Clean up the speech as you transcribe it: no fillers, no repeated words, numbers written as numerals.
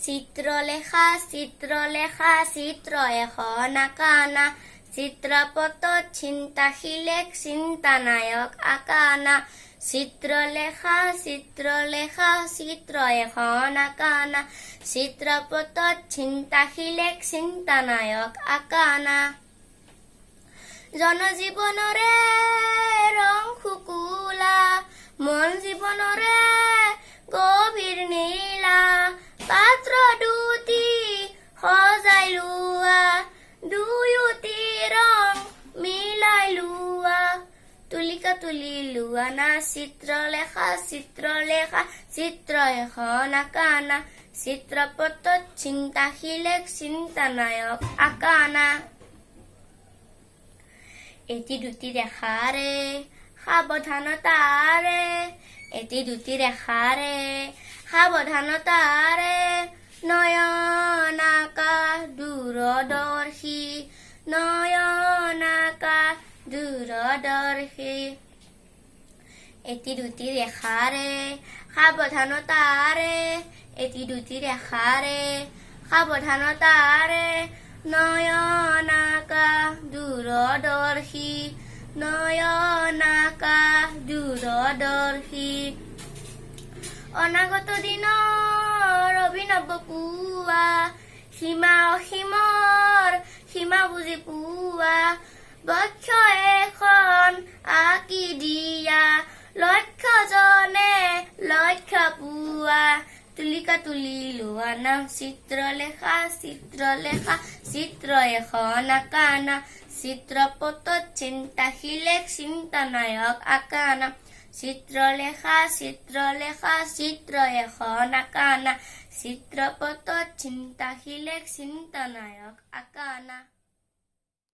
চিত্রলেখা চিত্রলেখা চিত্র এখন আঁকানা চিত্রপট চিন্তাশীলেক চিন্তানায়ক আঁকানা চিত্রলেখা চিত্রলেখা চিত্র এখন আঁকানা চিত্রপট চিন্তাশীলেক চিন্তানায়ক আঁকানা জনজীবনরে রং খুকুলা মন জীবনরে গভীর নীলা পাত্র দুটি সজাই লোৱা দুয়োটি ৰং মিলাই লোৱা তুলিকা তুলি লোৱা না চিত্ৰলেখা চিত্ৰলেখা চিত্ৰ এখন আঁকানা চিত্ৰপটত চিন্তাশীলেক চিন্তানায়ক আঁকানা এটি দুটি ৰেখাৰে সাৱধানতাৰে এটি দুটি ৰেখাৰে সাৱধানতাৰে নয়ন আকাশ দূৰদৰ্শী নয়ন আকাশ দূৰদৰ্শী এটি দুটি ৰেখাৰে সাৱধানতাৰে এটি দুটি ৰেখাৰে সাৱধানতাৰে নয়ন আকাশ দূৰদৰ্শী নয়ন আকাশ দূৰদৰ্শী অনাগত দিনৰ অভিনৱ পুৱা সীমা অসীমৰ সীমা বুজি পোৱা বক্ষ এখন আঁকি দিয়া লক্ষ্যজনে লক্ষ্য পোৱা তুলিকা তুলি লোৱা না চিত্ৰলেখা চিত্ৰলেখা চিত্ৰ এখন আঁকানা চিত্ৰপটত চিন্তাশীলেক চিন্তানায়ক আঁকানা চিত্ৰলেখা চিত্ৰলেখা চিত্ৰ এখন আঁকানা চিত্ৰপটত চিন্তাশীলেক চিন্তানায়ক আঁকানা